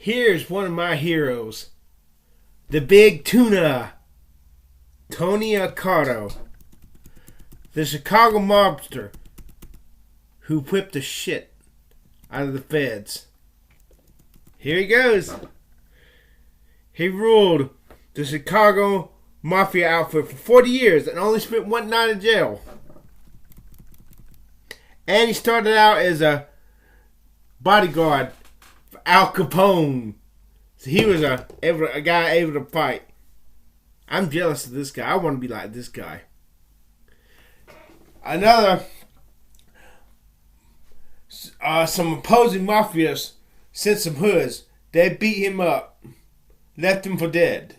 Here's one of my heroes. The BIG Tuna. Tony Accardo. The Chicago mobster who whipped the shit out of the feds. Here he goes. He ruled the Chicago mafia outfit for 40 years and only spent one night in jail. And he started out as a bodyguard for Al Capone. So he was a guy able to fight. I'm jealous of this guy. I want to be like this guy. Another, some opposing mafias sent some hoods. They beat him up, left him for dead.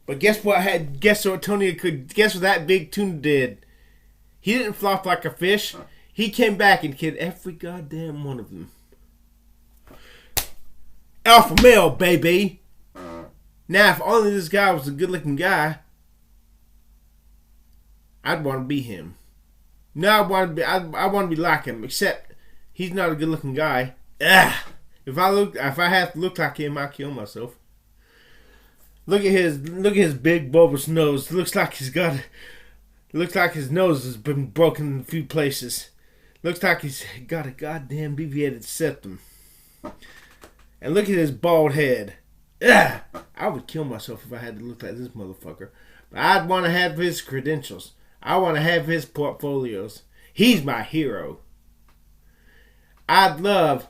But guess what that BIG Tuna did? He didn't flop like a fish. He came back and killed every goddamn one of them. Alpha male, baby. Now, if only this guy was a good-looking guy, I'd want to be him. No, I want to be like him. Except he's not a good-looking guy. Ugh. If I have to look like him, I'll kill myself. Look at his big bulbous nose. Looks like his nose has been broken in a few places. Looks like he's got a goddamn deviated septum. And look at his bald head. Ugh. I would kill myself if I had to look like this motherfucker. But I'd want to have his credentials. I want to have his portfolios. He's my hero. Let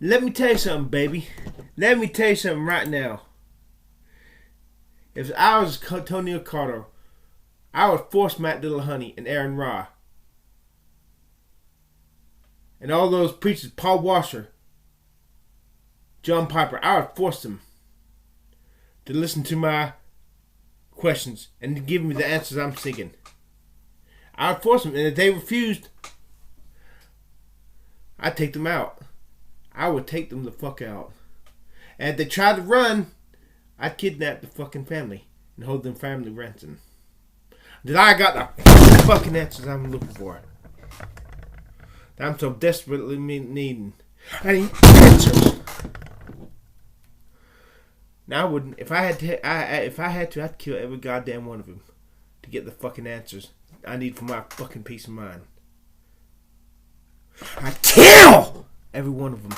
me tell you something, baby. Let me tell you something right now. If I was Tony Accardo, I would force Matt Dillahunt and Aron Ra and all those preachers, Paul Washer, John Piper, I would force them to listen to my questions and to give me the answers I'm seeking. I would force them, and if they refused, I'd take them out. I would take them the fuck out. And if they tried to run, I'd kidnap the fucking family and hold them family ransom. That I got the fucking answers I'm looking for. That I'm so desperately needing. I need answers. Now I wouldn't. If I had to, I'd kill every goddamn one of them to get the fucking answers I need for my fucking peace of mind. I'd kill every one of them.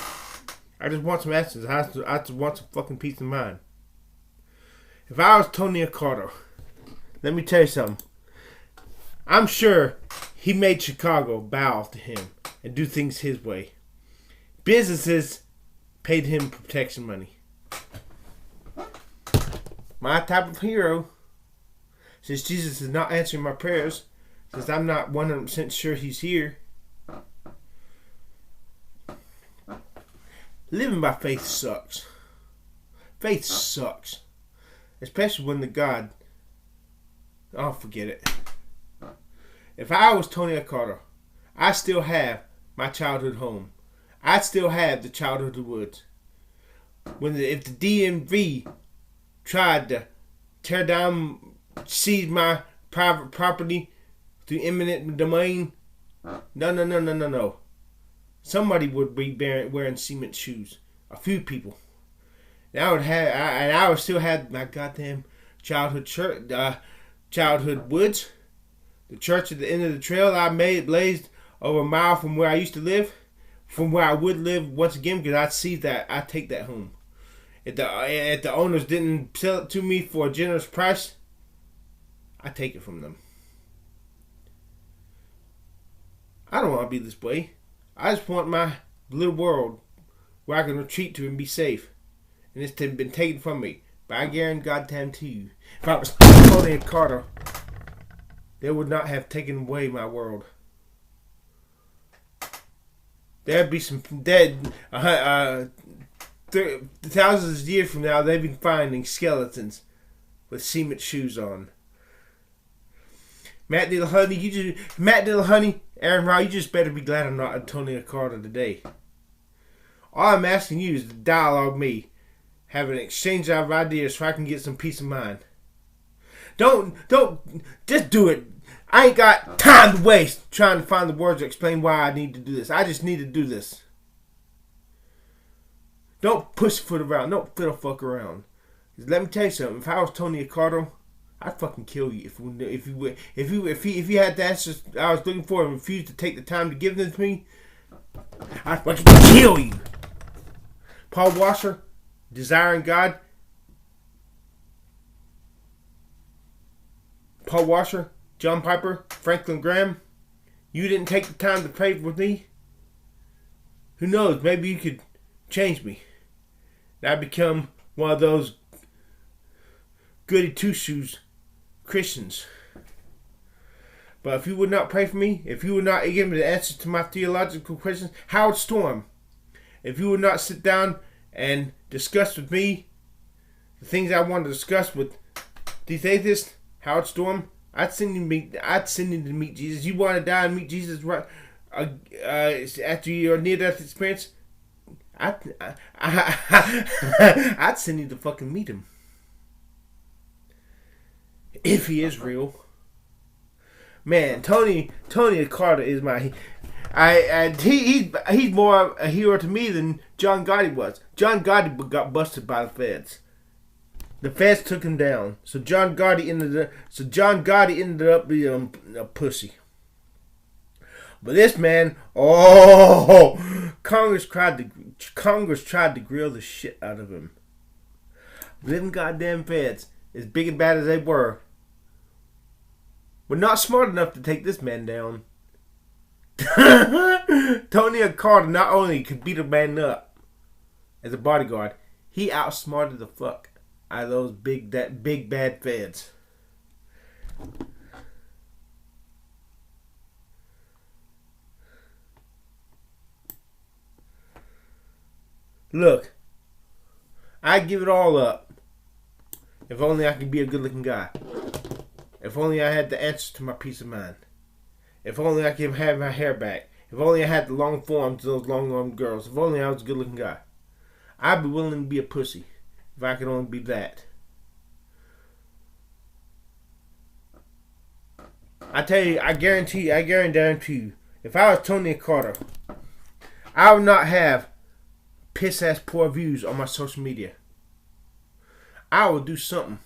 I just want some answers. I just want some fucking peace of mind. If I was Tony Accardo, let me tell you something. I'm sure he made Chicago bow to him and do things his way. Businesses paid him protection money. My type of hero, since Jesus is not answering my prayers, since I'm not 100% sure he's here, living by faith sucks. Faith sucks. Especially when the God... Oh, forget it. If I was Tony Accardo, I still have my childhood home. I still have the childhood woods. If the DMV tried to tear down, seize my private property through eminent domain, no. Somebody would be wearing cement shoes. A few people. And I would still have my goddamn childhood woods. The church at the end of the trail I made blazed over a mile from where I used to live, from where I would live once again, because I'd see that I'd take that home. If the owners didn't sell it to me for a generous price, I'd take it from them. I don't want to be this way. I just want my little world where I can retreat to and be safe. And it's been taken from me. But I guarantee you, if I was Tony Accardo, they would not have taken away my world. There'd be some dead. Thousands of years from now, they've been finding skeletons with cement shoes on. Matt Dillahunt, Aron Ra, you just better be glad I'm not a Tony Accardo today. All I'm asking you is to dialogue me, have an exchange of ideas so I can get some peace of mind. Don't, just do it. I ain't got time to waste trying to find the words to explain why I need to do this. I just need to do this. Don't pussyfoot around. Don't fiddle fuck around. Let me tell you something. If I was Tony Accardo, I'd fucking kill you. If you had the answers I was looking for and refused to take the time to give them to me, I'd fucking kill you. Paul Washer, Desiring God. Paul Washer, John Piper, Franklin Graham. You didn't take the time to pray with me. Who knows? Maybe you could change me. And I become one of those goody two-shoes Christians. But if you would not pray for me, if you would not give me the answers to my theological questions, Howard Storm, if you would not sit down and discuss with me the things I want to discuss with these atheists, Howard Storm, I'd send you to meet Jesus. You want to die and meet Jesus right after your near-death experience? I'd send you to fucking meet him. If he is real. Man, Tony Accardo is my... he's more a hero to me than John Gotti was. John Gotti got busted by the feds. The feds took him down. So John Gotti ended up being a pussy. But this man, Congress tried to grill the shit out of him. Them goddamn feds, as big and bad as they were not smart enough to take this man down. Tony Accardo not only could beat a man up as a bodyguard, he outsmarted the fuck out of those big bad feds. Look, I'd give it all up if only I could be a good-looking guy. If only I had the answers to my peace of mind. If only I could have my hair back. If only I had the long forms of those long-armed girls. If only I was a good-looking guy. I'd be willing to be a pussy if I could only be that. I tell you, I guarantee you, if I was Tony Accardo, I would not have piss-ass poor views on my social media. I would do something.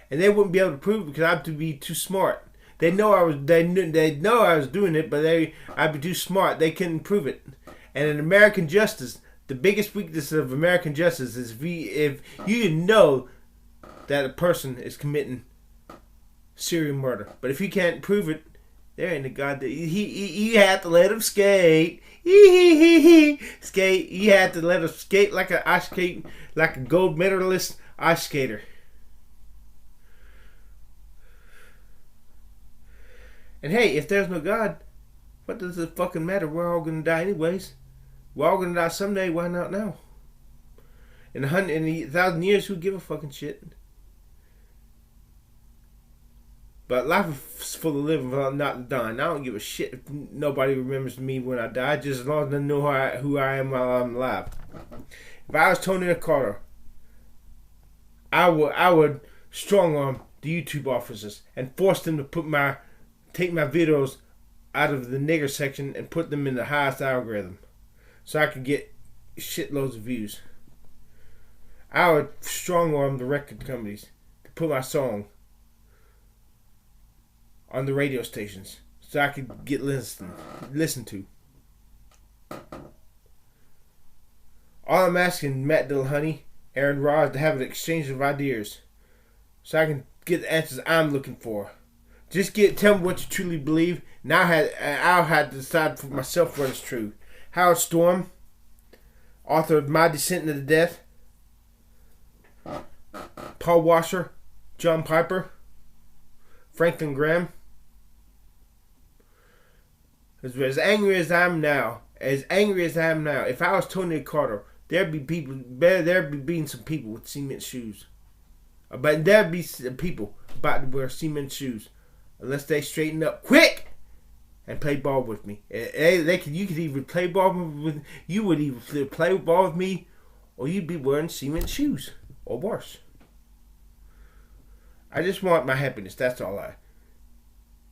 And they wouldn't be able to prove it because I'd be too smart. They know I was doing it, but I'd be too smart. They couldn't prove it. And in American justice, the biggest weakness of American justice is if you know that a person is committing serial murder, but if you can't prove it, there ain't a god that you have to let him skate. Skate. You have to let him skate like a gold medalist ice skater. And hey, if there's no God, what does it fucking matter? We're all gonna die anyways. We're all gonna die someday. Why not now? In 1,000 years, who give a fucking shit? But life is full of living without not dying. I don't give a shit if nobody remembers me when I die, just as long as they know who I am while I'm alive. If I was Tony Accardo, I would strong arm the YouTube officers and force them to take my videos out of the nigger section and put them in the highest algorithm so I could get shitloads of views. I would strong arm the record companies to put my song on the radio stations so I could get listened to. All I'm asking Matt Dillahunt, Aron Ra, is to have an exchange of ideas so I can get the answers I'm looking for. Just tell me what you truly believe. Now I'll have to decide for myself what is true. Howard Storm, author of My Descent into Death. Paul Washer, John Piper, Franklin Graham. As angry as I am now, if I was Tony Accardo, there'd be some people with cement shoes. But there'd be people about to wear cement shoes. Unless they straighten up quick and play ball with me. You could either play ball with you would either play ball with me, or you'd be wearing cement shoes, or worse. I just want my happiness. That's all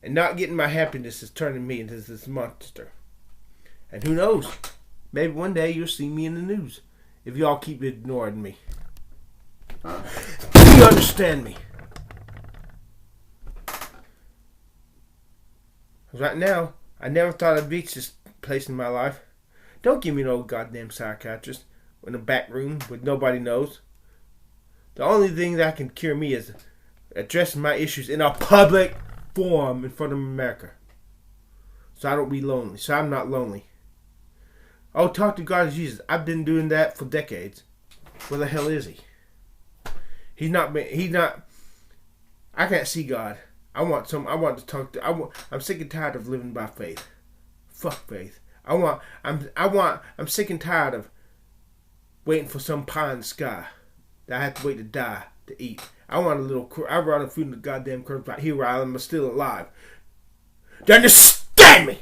and not getting my happiness is turning me into this monster. And who knows? Maybe one day you'll see me in the news. if y'all keep ignoring me. Do you understand me? Right now, I never thought I'd reach this place in my life. Don't give me no goddamn psychiatrist in a back room where nobody knows. The only thing that can cure me is addressing my issues in a public forum in front of America. So I don't be lonely. So I'm not lonely. Oh, talk to God as Jesus. I've been doing that for decades. Where the hell is he? He's not. I can't see God. I want to talk to. I'm sick and tired of living by faith. Fuck faith. I'm sick and tired of waiting for some pie in the sky that I have to wait to die to eat. I want a little. I'd rather food in the goddamn crib right here where I am still alive. Do you understand me?